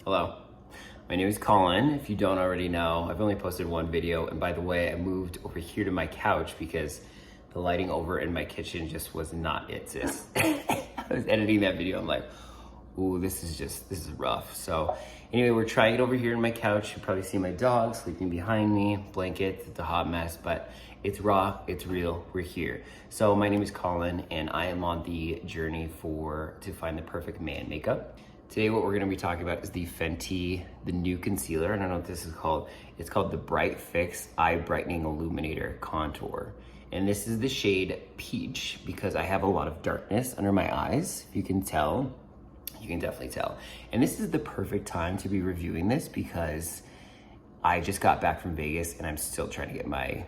Hello, my name is Colin. If you don't already know, I've only posted one video, and by the way, I moved over here to my couch because the lighting over in my kitchen just was not it, sis. I was editing that video, I'm like, ooh, this is rough. So anyway, we're trying it over here in my couch. You probably see my dog sleeping behind me, blankets, it's a hot mess, but it's raw, it's real, we're here. So my name is Colin, and I am on the journey to find the perfect man makeup. Today what we're gonna be talking about is the Fenty, the new concealer. I don't know what this is called. It's called the Bright Fix Eye Brightening Illuminator Contour. And this is the shade Peach because I have a lot of darkness under my eyes. If you can tell, you can definitely tell. And this is the perfect time to be reviewing this because I just got back from Vegas and I'm still trying to get my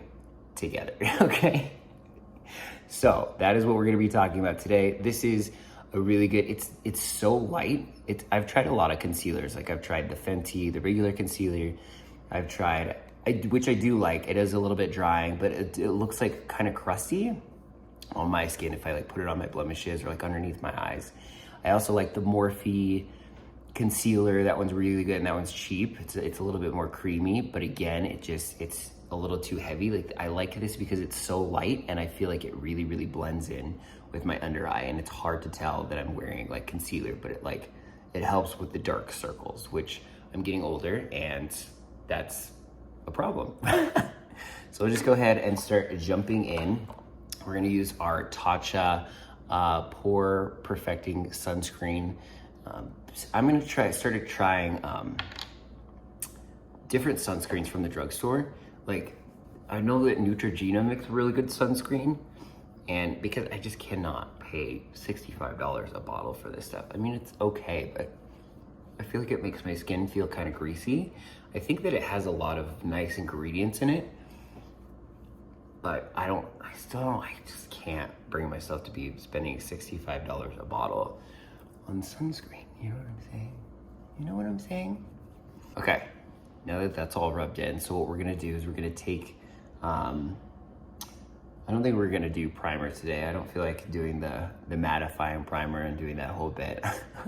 together, okay? So that is what we're gonna be talking about today. This is a really good, it's so light. I've tried a lot of concealers. Like I've tried the Fenty, the regular concealer. I've tried, which I do like. It is a little bit drying, but it looks like kind of crusty on my skin if I like put it on my blemishes or like underneath my eyes. I also like the Morphe Concealer. That one's really good and that one's cheap. It's a little bit more creamy, but again, it's a little too heavy. Like I like this because it's so light and I feel like it really, really blends in with my under eye, and it's hard to tell that I'm wearing like concealer, but it helps with the dark circles, which I'm getting older and that's a problem. So we'll just go ahead and start jumping in. We're gonna use our Tatcha Pore Perfecting Sunscreen. I'm gonna started trying different sunscreens from the drugstore. Like I know that Neutrogena makes a really good sunscreen, and because I just cannot pay $65 a bottle for this stuff. I mean, it's okay, but I feel like it makes my skin feel kind of greasy. I think that it has a lot of nice ingredients in it, but I just can't bring myself to be spending $65 a bottle on sunscreen. You know what I'm saying? You know what I'm saying? Okay, now that that's all rubbed in, so what we're gonna do is we're gonna take, I don't think we're gonna do primer today. I don't feel like doing the mattifying primer and doing that whole bit.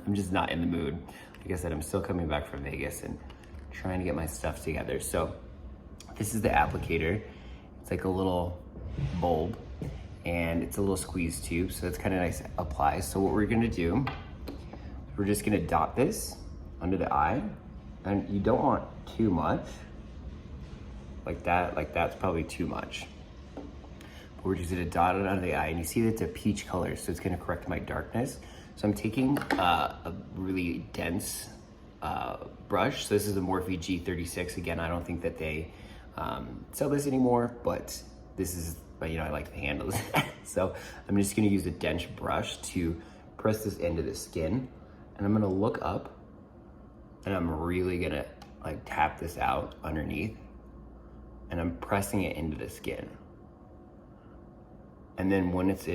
I'm just not in the mood. Like I said, I'm still coming back from Vegas and trying to get my stuff together. So this is the applicator. It's like a little bulb and it's a little squeeze tube, so it's kind of nice to apply. So what we're gonna do, we're just gonna dot this under the eye, and you don't want too much. Like that's probably too much. We're just gonna dot it under the eye, and you see that it's a peach color, so it's gonna correct my darkness. So I'm taking a really dense brush. So this is the Morphe G36. Again, I don't think that they sell this anymore, but this is, you know, I like the handles. So I'm just gonna use a dense brush to press this into the skin, and I'm gonna look up, and I'm really gonna like tap this out underneath, and I'm pressing it into the skin. And then once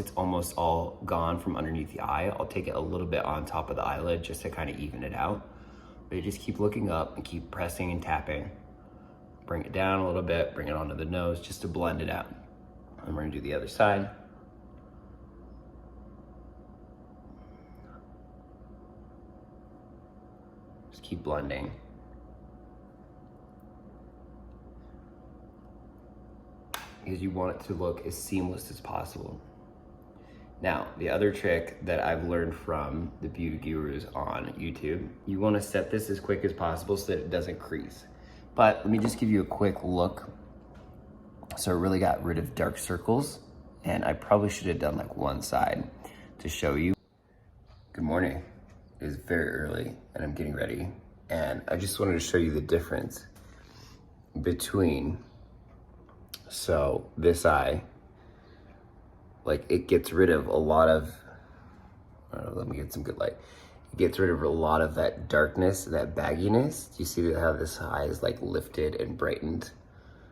it's almost all gone from underneath the eye, I'll take it a little bit on top of the eyelid just to kind of even it out. But you just keep looking up and keep pressing and tapping. Bring it down a little bit, bring it onto the nose just to blend it out. And we're gonna do the other side. Just keep blending. Because you want it to look as seamless as possible. Now, the other trick that I've learned from the beauty gurus on YouTube, you want to set this as quick as possible so that it doesn't crease. But let me just give you a quick look. So it really got rid of dark circles, and I probably should have done like one side to show you. Good morning. It is very early and I'm getting ready, and I just wanted to show you the difference between, so this eye, like it gets rid of a lot of, let me get some good light. It gets rid of a lot of that darkness, that bagginess. Do you see how this eye is like lifted and brightened?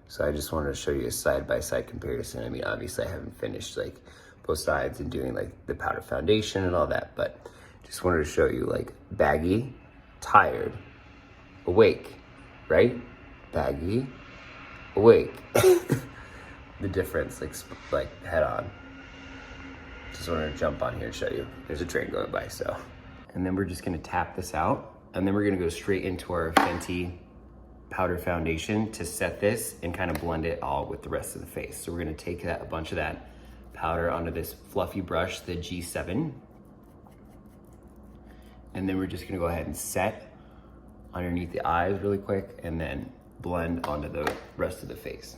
So I just wanted to show you a side-by-side comparison. I mean, obviously I haven't finished like both sides and doing like the powder foundation and all that, but just wanted to show you like baggy, tired, awake, right? Baggy, awake. The difference, like head on. Just wanted to jump on here and show you. There's a train going by, so. And then we're just gonna tap this out And then we're gonna go straight into our Fenty powder foundation to set this and kind of blend it all with the rest of the face. So we're gonna take a bunch of that powder onto this fluffy brush, the G7. And then we're just gonna go ahead and set underneath the eyes really quick and then blend onto the rest of the face.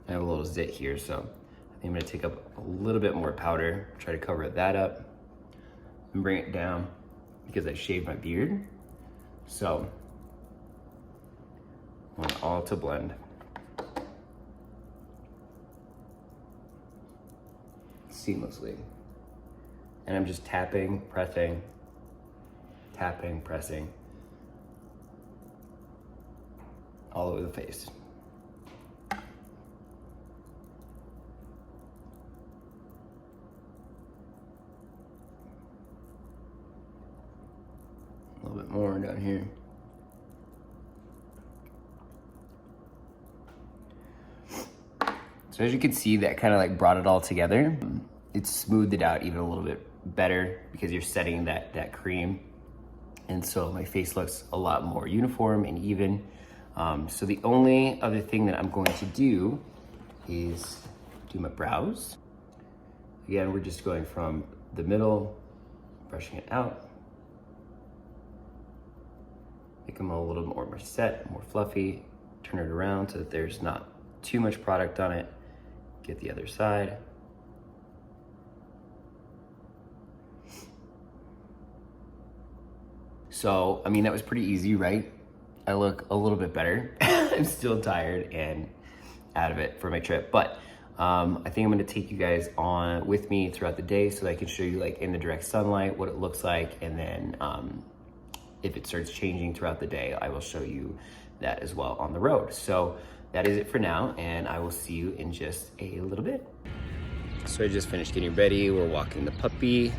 I have a little zit here, so I think I'm gonna take up a little bit more powder, try to cover that up and bring it down because I shaved my beard. So I want it all to blend. Seamlessly. And I'm just tapping, pressing all over the face. A little bit more down here. So as you can see, that kind of like brought it all together. It smoothed it out even a little bit better because you're setting that cream. And so my face looks a lot more uniform and even. So the only other thing that I'm going to do is do my brows. Again, we're just going from the middle, brushing it out. Make them a little more set, more fluffy. Turn it around so that there's not too much product on it. Get the other side. So, I mean, that was pretty easy, right? I look a little bit better. I'm still tired and out of it for my trip, but I think I'm gonna take you guys on with me throughout the day so that I can show you like in the direct sunlight what it looks like, and then if it starts changing throughout the day, I will show you that as well on the road. So that is it for now, and I will see you in just a little bit. So I just finished getting ready. We're walking the puppy.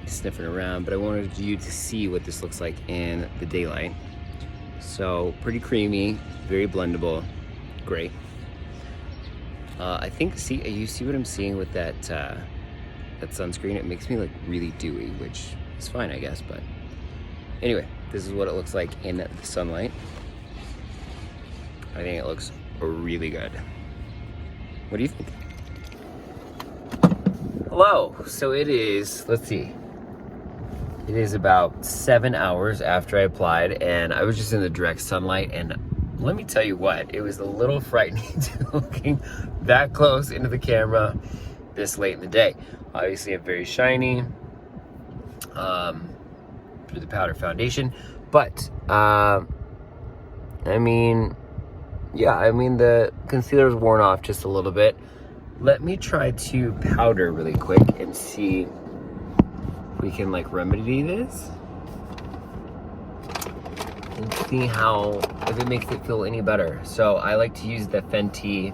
Sniffing around, but I wanted you to see what this looks like in the daylight. So pretty creamy, very blendable, great. I think, you see what I'm seeing with that sunscreen? It makes me like really dewy, which is fine, I guess, but anyway, this is what it looks like in the sunlight. I think it looks really good. What do you think? Hello, so it is, let's see. It is about 7 hours after I applied, and I was just in the direct sunlight, and let me tell you what, it was a little frightening to looking that close into the camera this late in the day. Obviously, I'm very shiny through the powder foundation, but I mean, yeah, I mean, the concealer is worn off just a little bit. Let me try to powder really quick and see if we can like remedy this and see if it makes it feel any better. So I like to use the Fenty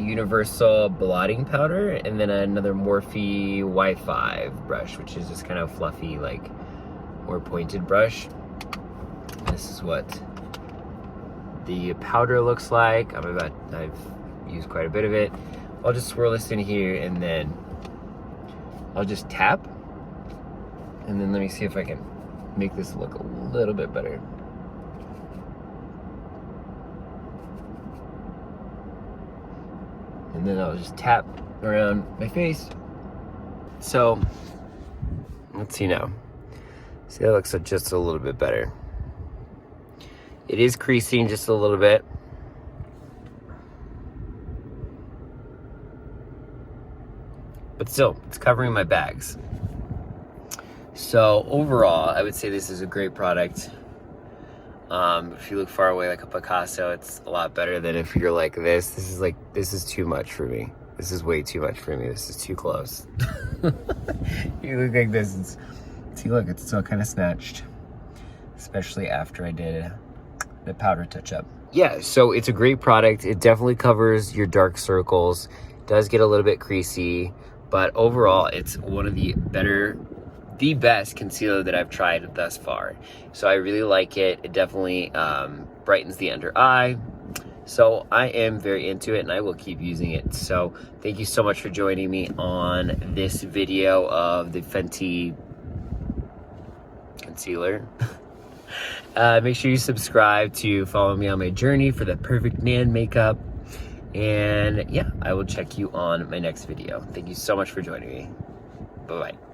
Universal blotting powder, and then another Morphe Y5 brush, which is just kind of fluffy, like more pointed brush. This is what the powder looks like. I've used quite a bit of it. I'll just swirl this in here, and then I'll just tap, and then let me see if I can make this look a little bit better. And then I'll just tap around my face. So let's see now. See, that looks just a little bit better. It is creasing just a little bit. But still, it's covering my bags. So overall, I would say this is a great product. If you look far away like a Picasso, it's a lot better than if you're like this. This is too much for me. This is way too much for me. This is too close. You look like this. See, look, it's still kind of snatched. Especially after I did the powder touch-up. Yeah, so it's a great product. It definitely covers your dark circles. It does get a little bit creasy, but overall, it's one of the better the best concealer that I've tried thus far. So I really like it. It definitely brightens the under eye. So I am very into it and I will keep using it. So thank you so much for joining me on this video of the Fenty concealer. Make sure you subscribe to follow me on my journey for the perfect Nan makeup. And yeah, I will check you on my next video. Thank you so much for joining me. Bye-bye.